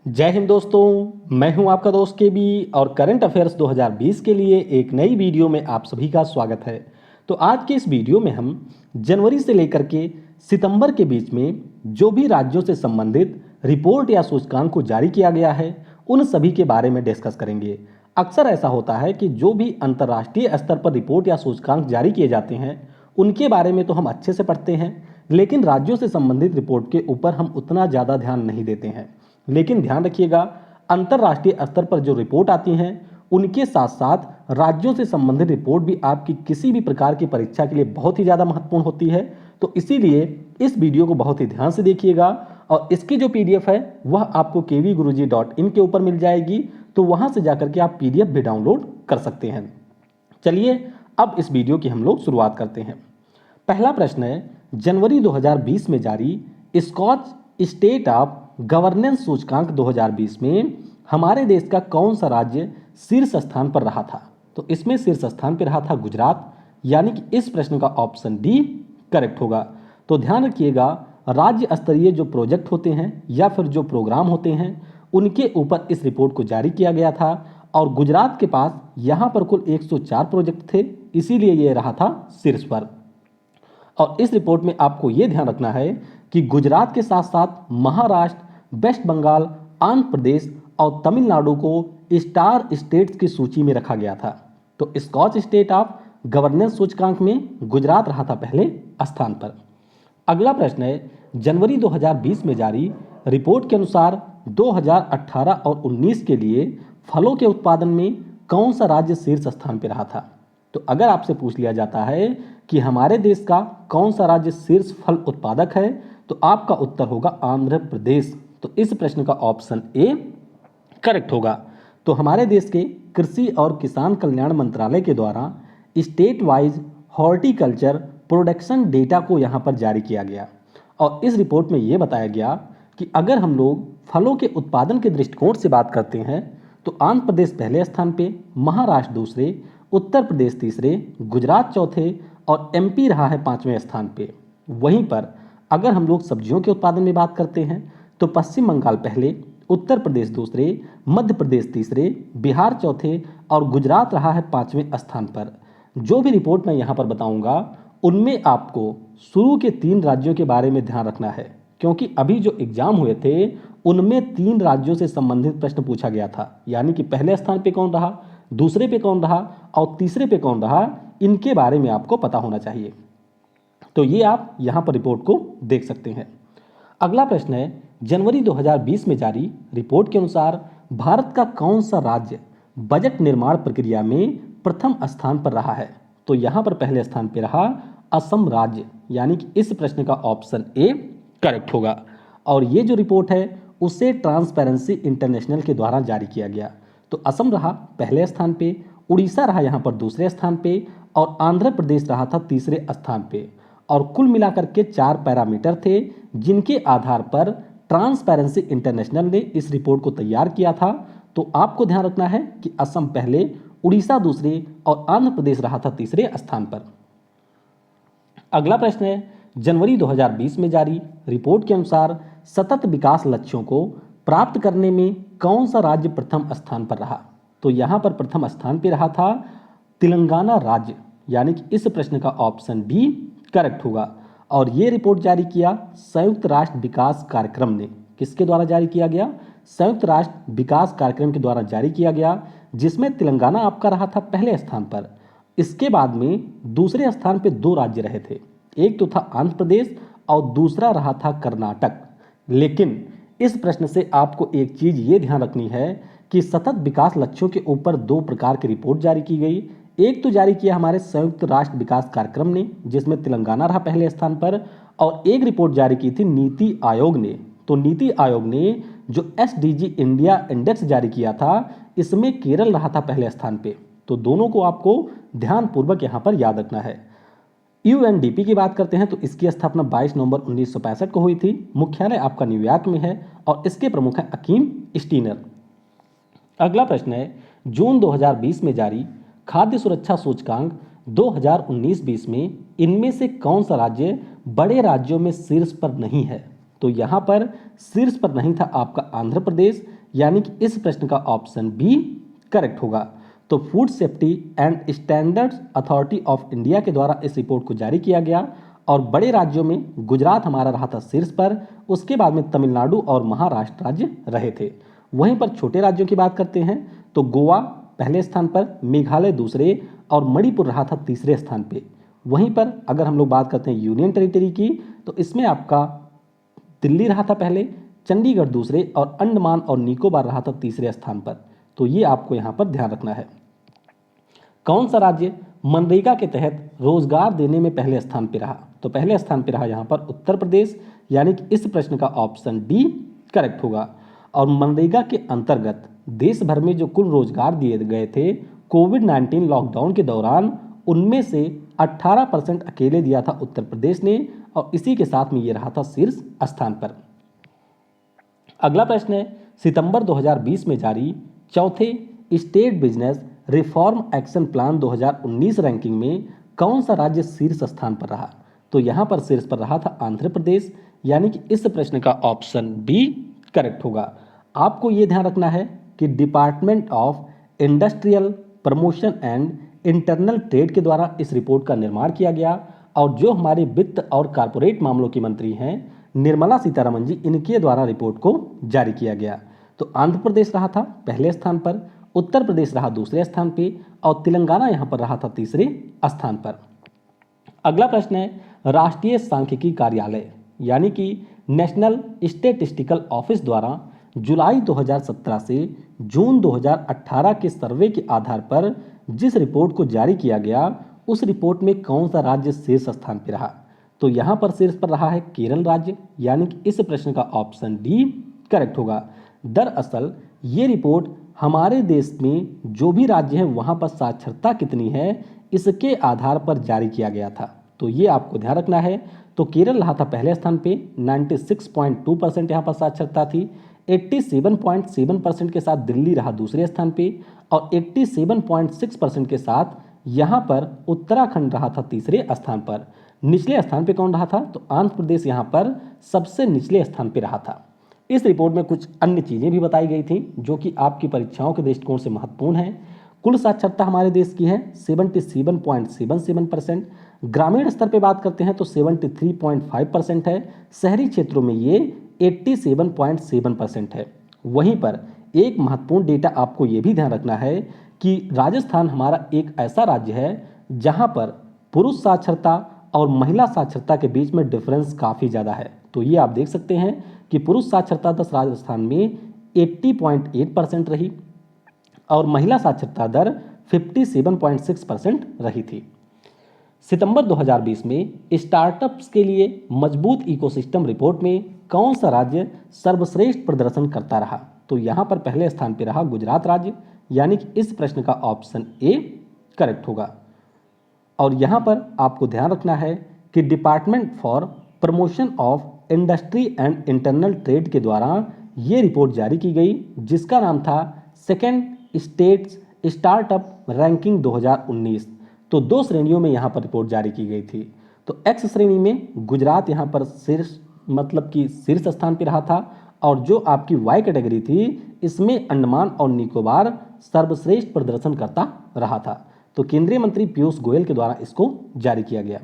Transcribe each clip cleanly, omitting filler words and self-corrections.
जय हिंद दोस्तों, मैं हूं आपका दोस्त के बी और करंट अफेयर्स 2020 के लिए एक नई वीडियो में आप सभी का स्वागत है। तो आज के इस वीडियो में हम जनवरी से लेकर के सितंबर के बीच में जो भी राज्यों से संबंधित रिपोर्ट या सूचकांक को जारी किया गया है उन सभी के बारे में डिस्कस करेंगे। अक्सर ऐसा होता है कि जो भी अंतर्राष्ट्रीय स्तर पर रिपोर्ट या सूचकांक जारी किए जाते हैं उनके बारे में तो हम अच्छे से पढ़ते हैं, लेकिन राज्यों से संबंधित रिपोर्ट के ऊपर हम उतना ज़्यादा ध्यान नहीं देते हैं। लेकिन ध्यान रखिएगा, अंतर्राष्ट्रीय स्तर पर जो रिपोर्ट आती हैं उनके साथ साथ राज्यों से संबंधित रिपोर्ट भी आपकी किसी भी प्रकार की परीक्षा के लिए बहुत ही ज़्यादा महत्वपूर्ण होती है। तो इसीलिए इस वीडियो को बहुत ही ध्यान से देखिएगा और इसकी जो पीडीएफ है वह आपको kvguruji.in के ऊपर मिल जाएगी, तो वहां से जाकर के आप पीडीएफ भी डाउनलोड कर सकते हैं। चलिए अब इस वीडियो की हम लोग शुरुआत करते हैं। पहला प्रश्न है, जनवरी 2020 में जारी स्कॉच स्टेट ऑफ गवर्नेंस सूचकांक 2020 में हमारे देश का कौन सा राज्य शीर्ष स्थान पर रहा था? तो इसमें शीर्ष स्थान पर रहा था गुजरात, यानी कि इस प्रश्न का ऑप्शन डी करेक्ट होगा। तो ध्यान रखिएगा, राज्य स्तरीय जो प्रोजेक्ट होते हैं या फिर जो प्रोग्राम होते हैं उनके ऊपर इस रिपोर्ट को जारी किया गया था और गुजरात के पास यहाँ पर कुल 104 प्रोजेक्ट थे, इसीलिए ये रहा था शीर्ष पर। और इस रिपोर्ट में आपको ये ध्यान रखना है कि गुजरात के साथ साथ महाराष्ट्र, वेस्ट बंगाल, आंध्र प्रदेश और तमिलनाडु को स्टार स्टेट्स की सूची में रखा गया था। तो स्कॉच स्टेट ऑफ गवर्नेंस सूचकांक में गुजरात रहा था पहले स्थान पर। अगला प्रश्न है, जनवरी 2020 में जारी रिपोर्ट के अनुसार 2018 और 19 के लिए फलों के उत्पादन में कौन सा राज्य शीर्ष स्थान पर रहा था? तो अगर आपसे पूछ लिया जाता है कि हमारे देश का कौन सा राज्य शीर्ष फल उत्पादक है, तो आपका उत्तर होगा आंध्र प्रदेश। तो इस प्रश्न का ऑप्शन ए करेक्ट होगा। तो हमारे देश के कृषि और किसान कल्याण मंत्रालय के द्वारा state wise horticulture production data को यहाँ पर जारी किया गया और इस रिपोर्ट में ये बताया गया कि अगर हम लोग फलों के उत्पादन के दृष्टिकोण से बात करते हैं तो आंध्र प्रदेश पहले स्थान पे, महाराष्ट्र दूसरे, उत्तर प्रदेश तीसरे, गुजरात चौथे और एमपी रहा है 5वें स्थान पे। वहीं पर अगर हम लोग सब्जियों के उत्पादन में बात करते हैं तो पश्चिम बंगाल पहले, उत्तर प्रदेश दूसरे, मध्य प्रदेश तीसरे, बिहार चौथे और गुजरात रहा है 5वें स्थान पर। जो भी रिपोर्ट मैं यहाँ पर बताऊँगा उनमें आपको शुरू के 3 राज्यों के बारे में ध्यान रखना है, क्योंकि अभी जो एग्जाम हुए थे उनमें 3 राज्यों से संबंधित प्रश्न पूछा गया था, यानी कि पहले स्थान पे कौन रहा, दूसरे पे कौन रहा और तीसरे पे कौन रहा, इनके बारे में आपको पता होना चाहिए। तो ये आप यहाँ पर रिपोर्ट को देख सकते हैं। अगला प्रश्न है, जनवरी 2020 में जारी रिपोर्ट के अनुसार भारत का कौन सा राज्य बजट निर्माण प्रक्रिया में प्रथम स्थान पर रहा है? तो यहाँ पर पहले स्थान पर रहा असम राज्य, यानी कि इस प्रश्न का ऑप्शन ए करेक्ट होगा। और ये जो रिपोर्ट है उसे ट्रांसपेरेंसी इंटरनेशनल के द्वारा जारी किया गया। तो असम रहा पहले स्थान पे, उड़ीसा रहा यहाँ पर दूसरे स्थान पे और आंध्र प्रदेश रहा था तीसरे स्थान पे। और कुल मिलाकर के 4 पैरामीटर थे जिनके आधार पर ट्रांसपेरेंसी इंटरनेशनल ने इस रिपोर्ट को तैयार किया था। तो आपको ध्यान रखना है कि असम पहले, उड़ीसा दूसरे और आंध्र प्रदेश रहा था तीसरे स्थान पर। अगला प्रश्न है, जनवरी 2020 में जारी रिपोर्ट के अनुसार सतत विकास लक्ष्यों को प्राप्त करने में कौन सा राज्य प्रथम स्थान पर रहा? तो यहाँ पर प्रथम स्थान पर रहा था तेलंगाना राज्य, यानी कि इस प्रश्न का ऑप्शन बी करेक्ट होगा। और ये रिपोर्ट जारी किया संयुक्त राष्ट्र विकास कार्यक्रम ने। किसके द्वारा जारी किया गया? संयुक्त राष्ट्र विकास कार्यक्रम के द्वारा जारी किया गया, जिसमें तेलंगाना आपका रहा था पहले स्थान पर। इसके बाद में दूसरे स्थान पर 2 राज्य रहे थे, एक तो था आंध्र प्रदेश और दूसरा रहा था कर्नाटक। लेकिन इस प्रश्न से आपको एक चीज ये ध्यान रखनी है कि सतत विकास लक्ष्यों के ऊपर 2 प्रकार की रिपोर्ट जारी की गई। एक तो जारी किया हमारे संयुक्त राष्ट्र विकास कार्यक्रम ने, जिसमें तेलंगाना रहा पहले स्थान पर, और एक रिपोर्ट जारी की थी नीति आयोग ने। तो नीति आयोग ने जो एसडीजी इंडिया इंडेक्स जारी किया था, इसमें केरल रहा था पहले स्थान पे। तो दोनों को आपको ध्यानपूर्वक यहाँ पर याद रखना है। यूएनडीपी की बात करते हैं तो इसकी स्थापना 22 नवंबर 1965 को हुई थी। मुख्यालय आपका न्यूयॉर्क में है और इसके प्रमुख हैं अकीम स्टीनर। अगला प्रश्न है, जून 2020 में जारी खाद्य सुरक्षा सूचकांक 2019-20 में इनमें से कौन सा राज्य बड़े राज्यों में शीर्ष पर नहीं है? तो यहाँ पर शीर्ष पर नहीं था आपका आंध्र प्रदेश, यानी कि इस प्रश्न का ऑप्शन बी करेक्ट होगा। तो food safety and standards authority of India के द्वारा इस रिपोर्ट को जारी किया गया और बड़े राज्यों में गुजरात हमारा रहा था शीर्ष पर, उसके बाद में तमिलनाडु और महाराष्ट्र राज्य रहे थे। वहीं पर छोटे राज्यों की बात करते हैं तो गोवा पहले स्थान पर, मेघालय दूसरे और मणिपुर रहा था तीसरे स्थान पे। वहीं पर अगर हम लोग बात करते हैं यूनियन टेरिटरी की, तो इसमें आपका दिल्ली रहा था पहले, चंडीगढ़ दूसरे और अंडमान और निकोबार रहा था तीसरे स्थान पर। तो ये आपको यहाँ पर ध्यान रखना है। कौन सा राज्य मनरेगा के तहत रोजगार देने में पहले स्थान पर रहा? तो पहले स्थान पर रहा यहाँ पर उत्तर प्रदेश, यानी कि इस प्रश्न का ऑप्शन डी करेक्ट होगा। और मनरेगा के अंतर्गत देश भर में जो कुल रोजगार दिए गए थे कोविड-19 लॉकडाउन के दौरान, उनमें से 18% अकेले दिया था उत्तर प्रदेश ने और इसी के साथ में ये रहा था शीर्ष स्थान पर। अगला प्रश्न है, सितंबर 2020 में जारी चौथे estate business reform action plan 2019 ranking में कौन सा राज्य शीर्ष स्थान पर रहा? तो यहाँ पर शीर्ष पर रहा था आंध्र प्रदेश, यानी कि इस प्रश्न का ऑप्शन बी करेक्ट होगा। आपको ये ध्यान रखना है कि department of industrial promotion and internal trade के द्वारा इस रिपोर्ट का निर्माण किया गया और जो हमारे वित्त और कारपोरेट मामलों की मंत्री हैं निर्मला सीतारमण जी, इनके द्वारा रिपोर्ट को जारी किया गया। तो आंध्र प्रदेश रहा था पहले स्थान पर, उत्तर प्रदेश रहा दूसरे स्थान पे और तेलंगाना यहाँ पर रहा था तीसरे स्थान पर। अगला प्रश्न है, राष्ट्रीय सांख्यिकी कार्यालय यानी कि नेशनल स्टैटिस्टिकल ऑफिस द्वारा जुलाई 2017 से जून 2018 के सर्वे के आधार पर जिस रिपोर्ट को जारी किया गया, उस रिपोर्ट में कौन सा राज्य शीर्ष स्थान पर रहा? तो यहाँ पर शीर्ष पर रहा है केरल राज्य, यानी कि इस प्रश्न का ऑप्शन डी करेक्ट होगा। दरअसल ये रिपोर्ट हमारे देश में जो भी राज्य हैं वहाँ पर साक्षरता कितनी है इसके आधार पर जारी किया गया था। तो ये आपको ध्यान रखना है। तो केरल रहा था पहले स्थान पे, 96.2% यहाँ पर साक्षरता थी। 87.7% के साथ दिल्ली रहा दूसरे स्थान पे और 87.6% के साथ यहाँ पर उत्तराखंड रहा था तीसरे स्थान पर। निचले स्थान पे कौन रहा था? तो आंध्र प्रदेश यहाँ पर सबसे निचले स्थान पे रहा था। इस रिपोर्ट में कुछ अन्य चीज़ें भी बताई गई थी जो कि आपकी परीक्षाओं के दृष्टिकोण से महत्वपूर्ण है। कुल साक्षरता हमारे देश की है 77.77%। ग्रामीण स्तर पे बात करते हैं तो 73.5% है। शहरी क्षेत्रों में ये 87.7% है। वहीं पर एक महत्वपूर्ण डेटा आपको ये भी ध्यान रखना है कि राजस्थान हमारा एक ऐसा राज्य है जहां पर पुरुष साक्षरता और महिला साक्षरता के बीच में डिफरेंस काफ़ी ज़्यादा है। तो ये आप देख सकते हैं कि पुरुष साक्षरता दर राजस्थान में 80.8% रही और महिला साक्षरता दर 57.6% रही थी। सितंबर 2020 में स्टार्टअप्स के लिए मजबूत इकोसिस्टम रिपोर्ट में कौन सा राज्य सर्वश्रेष्ठ प्रदर्शन करता रहा? तो यहाँ पर पहले स्थान पर रहा गुजरात राज्य, यानी कि इस प्रश्न का ऑप्शन ए करेक्ट होगा। और यहाँ पर आपको ध्यान रखना है कि department for promotion of industry and internal trade के द्वारा ये रिपोर्ट जारी की गई जिसका नाम था सेकेंड स्टेट्स स्टार्टअप रैंकिंग 2019। तो दो श्रेणियों में यहाँ पर रिपोर्ट जारी की गई थी। तो एक्स श्रेणी में गुजरात यहाँ पर शीर्ष स्थान पर रहा था और जो आपकी वाई कैटेगरी थी इसमें अंडमान और निकोबार सर्वश्रेष्ठ प्रदर्शन करता रहा था। तो केंद्रीय मंत्री पीयूष गोयल के द्वारा इसको जारी किया गया।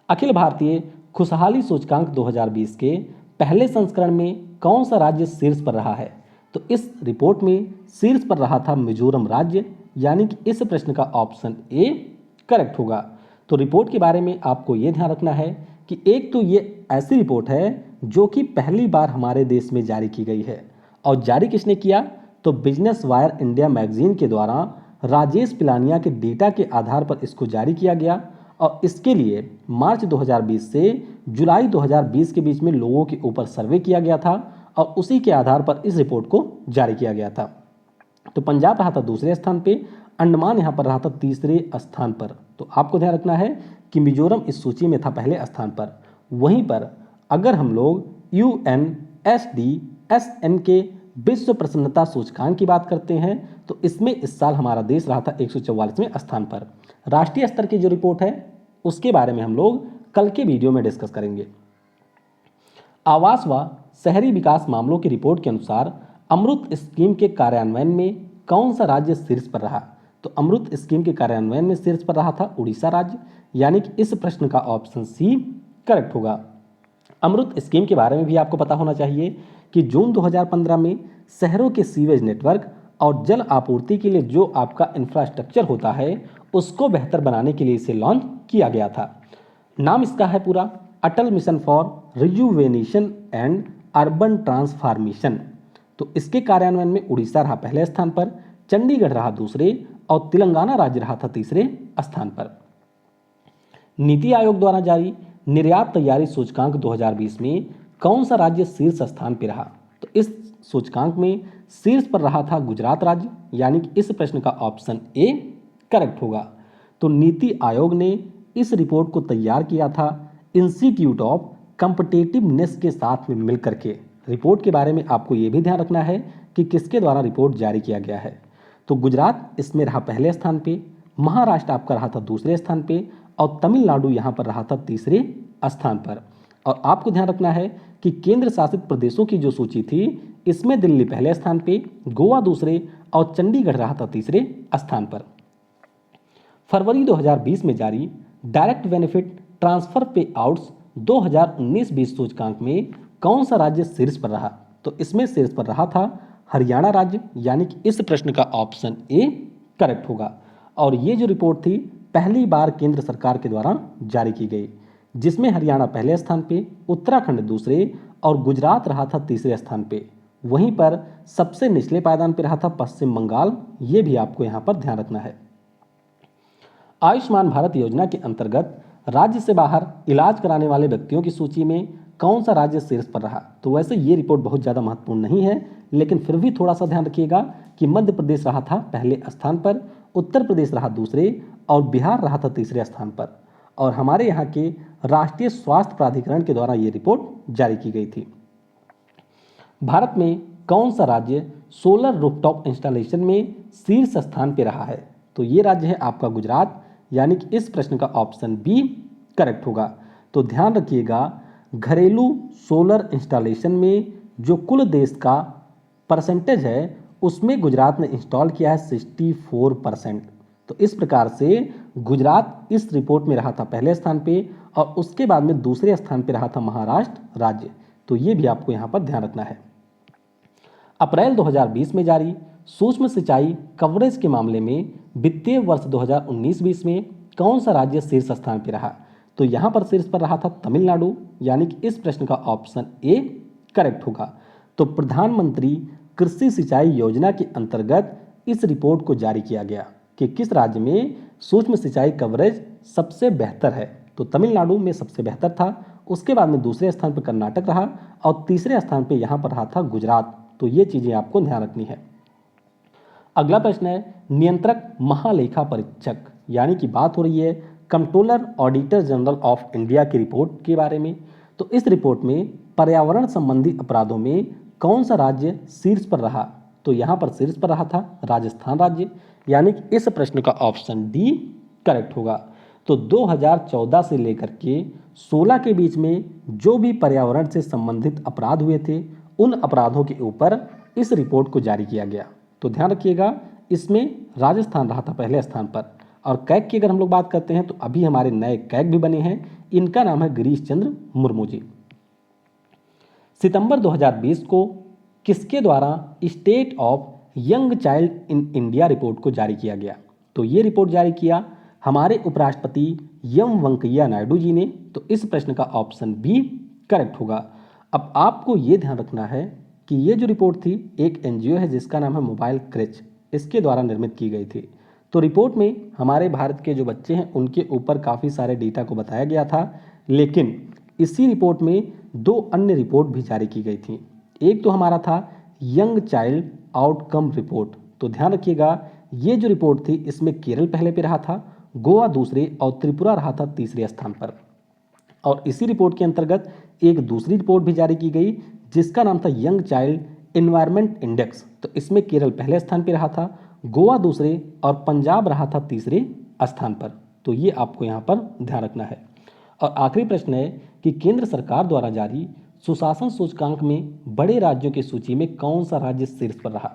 अखिल भारतीय खुशहाली सूचकांक 2020 के पहले संस्करण में कौन सा राज्य शीर्ष पर रहा है? तो इस रिपोर्ट में शीर्ष पर रहा था मिजोरम राज्य, यानी कि इस प्रश्न का ऑप्शन ए करेक्ट होगा। तो रिपोर्ट के बारे में आपको ये ध्यान रखना है कि एक तो ये ऐसी रिपोर्ट है जो कि पहली बार हमारे देश में जारी की गई है और जारी किसने किया? तो बिजनेस वायर इंडिया मैगजीन के द्वारा राजेश पिलानिया के डेटा के आधार पर इसको जारी किया गया और इसके लिए मार्च 2020 से जुलाई 2020 के बीच में लोगों के ऊपर सर्वे किया गया था और उसी के आधार पर इस रिपोर्ट को जारी किया गया था। तो पंजाब रहा था दूसरे स्थान पे, अंडमान यहाँ पर रहा था तीसरे स्थान पर। तो आपको ध्यान रखना है कि मिजोरम इस सूची में था पहले स्थान पर। वहीं पर अगर हम लोग UNSDSN के विश्व प्रसन्नता सूचकांक की बात करते हैं तो इसमें इस साल हमारा देश रहा था 144वें स्थान पर। राष्ट्रीय स्तर की जो रिपोर्ट है उसके बारे में हम लोग कल के वीडियो में डिस्कस करेंगे। आवास व शहरी विकास मामलों की रिपोर्ट के अनुसार अमृत स्कीम के कार्यान्वयन में कौन सा राज्य शीर्ष पर रहा? तो अमृत स्कीम के कार्यान्वयन में शीर्ष पर रहा था उड़ीसा राज्य, यानी कि इस प्रश्न का ऑप्शन सी करेक्ट होगा। अमृत स्कीम के बारे में भी आपको पता होना चाहिए कि जून 2015 में शहरों के सीवेज नेटवर्क और जल आपूर्ति के लिए जो आपका इंफ्रास्ट्रक्चर होता है उसको बेहतर बनाने के लिए इसे लॉन्च किया गया था। नाम इसका है पूरा Atal mission for rejuvenation and urban transformation. तो इसके कार्यान्वयन में उड़ीसा रहा पहले स्थान पर, चंडीगढ़ रहा दूसरे और तेलंगाना राज्य रहा था तीसरे स्थान पर। नीति आयोग द्वारा जारी निर्यात तैयारी सूचकांक 2020 में कौन सा राज्य शीर्ष स्थान पर रहा? तो इस सूचकांक में शीर्ष पर रहा था गुजरात राज्य, यानी कि इस प्रश्न का ऑप्शन ए करेक्ट होगा। तो नीति आयोग ने इस रिपोर्ट को तैयार किया था इंस्टीट्यूट ऑफ कॉम्पिटिटिवनेस के साथ में मिलकर के। रिपोर्ट के बारे में आपको ये भी ध्यान रखना है कि किसके द्वारा रिपोर्ट जारी किया गया है। तो गुजरात इसमें रहा पहले स्थान पे, महाराष्ट्र आपका रहा था दूसरे स्थान पे और तमिलनाडु यहाँ पर रहा था तीसरे स्थान पर। और आपको ध्यान रखना है कि केंद्र शासित प्रदेशों की जो सूची थी इसमें दिल्ली पहले स्थान पे, गोवा दूसरे और चंडीगढ़ रहा था तीसरे स्थान पर। फरवरी 2020 में जारी डायरेक्ट बेनिफिट ट्रांसफर पे आउट्स 2019-20 सूचकांक में कौन सा राज्य शीर्ष पर रहा? तो इसमें शीर्ष पर रहा था हरियाणा राज्य, यानी कि इस प्रश्न का ऑप्शन ए करेक्ट होगा। और ये जो रिपोर्ट थी पहली बार केंद्र सरकार के द्वारा जारी की गई, जिसमें हरियाणा पहले स्थान पे, उत्तराखंड दूसरे और गुजरात रहा था तीसरे स्थान पे। वहीं पर सबसे निचले पायदान पर रहा था पश्चिम बंगाल, ये भी आपको यहाँ पर ध्यान रखना है। आयुष्मान भारत योजना के अंतर्गत राज्य से बाहर इलाज कराने वाले व्यक्तियों की सूची में कौन सा राज्य शीर्ष पर रहा? तो वैसे ये रिपोर्ट बहुत ज़्यादा महत्वपूर्ण नहीं है, लेकिन फिर भी थोड़ा सा ध्यान रखिएगा कि मध्य प्रदेश रहा था पहले स्थान पर, उत्तर प्रदेश रहा दूसरे और बिहार रहा था तीसरे स्थान पर। और हमारे यहाँ के राष्ट्रीय स्वास्थ्य प्राधिकरण के द्वारा ये रिपोर्ट जारी की गई थी। भारत में कौन सा राज्य सोलर रूफटॉप इंस्टॉलेशन में शीर्ष स्थान पर रहा है? तो ये राज्य है आपका गुजरात, यानी कि इस प्रश्न का ऑप्शन बी करेक्ट होगा। तो ध्यान रखिएगा घरेलू सोलर इंस्टॉलेशन में जो कुल देश का परसेंटेज है उसमें गुजरात ने इंस्टॉल किया है 64%। तो इस प्रकार से गुजरात इस रिपोर्ट में रहा था पहले स्थान पे और उसके बाद में दूसरे स्थान पे रहा था महाराष्ट्र राज्य। तो ये भी आपको यहाँ पर ध्यान रखना है। अप्रैल 2020 में जारी सूक्ष्म सिंचाई कवरेज के मामले में वित्तीय वर्ष 2019-20 में कौन सा राज्य शीर्ष स्थान पर रहा? तो यहाँ पर शीर्ष पर रहा था तमिलनाडु, यानी कि इस प्रश्न का ऑप्शन ए करेक्ट होगा। तो प्रधानमंत्री कृषि सिंचाई योजना के अंतर्गत इस रिपोर्ट को जारी किया गया कि किस राज्य में सूक्ष्म सिंचाई कवरेज सबसे बेहतर है। तो तमिलनाडु में सबसे बेहतर था, उसके बाद में दूसरे स्थान पर कर्नाटक रहा और तीसरे स्थान पर यहाँ पर रहा था गुजरात। तो ये चीज़ें आपको ध्यान रखनी है। अगला प्रश्न है नियंत्रक महालेखा परीक्षक, यानी कि बात हो रही है controller auditor general of India की रिपोर्ट के बारे में। तो इस रिपोर्ट में पर्यावरण संबंधी अपराधों में कौन सा राज्य शीर्ष पर रहा? तो यहाँ पर शीर्ष पर रहा था राजस्थान राज्य, यानी कि इस प्रश्न का ऑप्शन डी करेक्ट होगा। तो 2014 से लेकर के 16 के बीच में जो भी पर्यावरण से संबंधित अपराध हुए थे उन अपराधों के ऊपर इस रिपोर्ट को जारी किया गया। तो ध्यान रखिएगा इसमें राजस्थान रहा था पहले स्थान पर। और कैग की अगर हम लोग बात करते हैं तो अभी हमारे नए कैग भी बने हैं, इनका नाम है गिरीश चंद्र मुर्मू जी। सितंबर 2020 को किसके द्वारा state of young child in India report को जारी किया गया? तो ये रिपोर्ट जारी किया हमारे उपराष्ट्रपति एम वेंकैया नायडू जी ने। तो इस प्रश्न का ऑप्शन बी करेक्ट होगा। अब आपको ये ध्यान रखना है कि ये जो रिपोर्ट थी एक एनजीओ है जिसका नाम है मोबाइल क्रेच, इसके द्वारा निर्मित की गई थी। तो रिपोर्ट में हमारे भारत के जो बच्चे हैं उनके ऊपर काफ़ी सारे डेटा को बताया गया था, लेकिन इसी रिपोर्ट में दो अन्य रिपोर्ट भी जारी की गई थी। एक तो हमारा था यंग चाइल्ड आउटकम रिपोर्ट। तो ध्यान रखिएगा ये जो रिपोर्ट थी इसमें केरल पहले पे रहा था, गोवा दूसरे और त्रिपुरा रहा था तीसरे स्थान पर। और इसी रिपोर्ट के अंतर्गत एक दूसरी रिपोर्ट भी जारी की गई जिसका नाम था यंग चाइल्ड एनवायरनमेंट इंडेक्स। तो इसमें केरल पहले स्थान पर रहा था, गोवा दूसरे और पंजाब रहा था तीसरे स्थान पर। तो ये आपको यहाँ पर ध्यान रखना है। और आखिरी प्रश्न है कि केंद्र सरकार द्वारा जारी सुशासन सूचकांक में बड़े राज्यों की सूची में कौन सा राज्य शीर्ष पर रहा?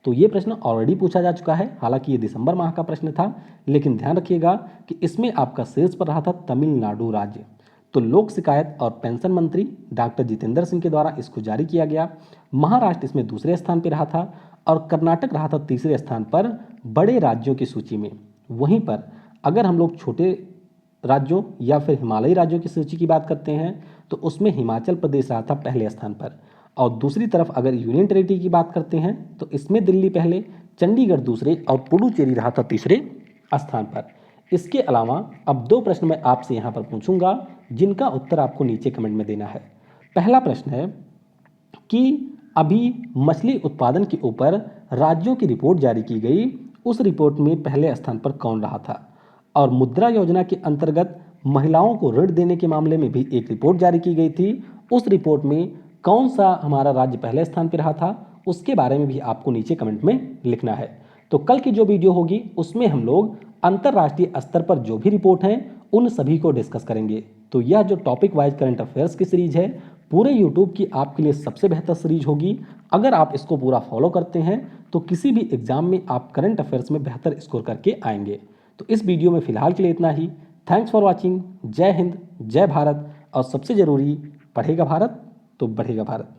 तो ये प्रश्न ऑलरेडी पूछा जा चुका है, हालांकि ये दिसंबर माह का प्रश्न था, लेकिन ध्यान रखिएगा कि इसमें आपका शीर्ष पर रहा था तमिलनाडु राज्य। तो लोक शिकायत और पेंशन मंत्री डॉक्टर जितेंद्र सिंह के द्वारा इसको जारी किया गया। महाराष्ट्र इसमें दूसरे स्थान पर रहा था और कर्नाटक रहा था तीसरे स्थान पर बड़े राज्यों की सूची में। वहीं पर अगर हम लोग छोटे राज्यों या फिर हिमालयी राज्यों की सूची की बात करते हैं तो उसमें हिमाचल प्रदेश रहा था पहले स्थान पर, और दूसरी तरफ अगर यूनियन टेरिटरी की बात करते हैं तो इसमें दिल्ली पहले, चंडीगढ़ दूसरे और पुडुचेरी रहा था तीसरे स्थान पर। इसके अलावा अब दो प्रश्न मैं आपसे यहाँ पर पूछूंगा जिनका उत्तर आपको नीचे कमेंट में देना है। पहला प्रश्न है कि अभी मछली उत्पादन के ऊपर राज्यों की रिपोर्ट जारी की गई, उस रिपोर्ट में पहले स्थान पर कौन रहा था? और मुद्रा योजना के अंतर्गत महिलाओं को ऋण देने के मामले में भी एक रिपोर्ट जारी की गई थी, उस रिपोर्ट में कौन सा हमारा राज्य पहले स्थान पर रहा था? उसके बारे में भी आपको नीचे कमेंट में लिखना है। तो कल की जो वीडियो होगी उसमें हम लोग अंतर्राष्ट्रीय स्तर पर जो भी रिपोर्ट हैं उन सभी को डिस्कस करेंगे। तो यह जो टॉपिक वाइज करंट अफेयर्स की सीरीज है पूरे यूट्यूब की आपके लिए सबसे बेहतर सीरीज होगी। अगर आप इसको पूरा फॉलो करते हैं तो किसी भी एग्जाम में आप करंट अफेयर्स में बेहतर स्कोर करके आएंगे। तो इस वीडियो में फिलहाल के लिए इतना ही। Thanks for watching. जय हिंद, जय भारत, और सबसे जरूरी, पढ़ेगा भारत तो बढ़ेगा भारत।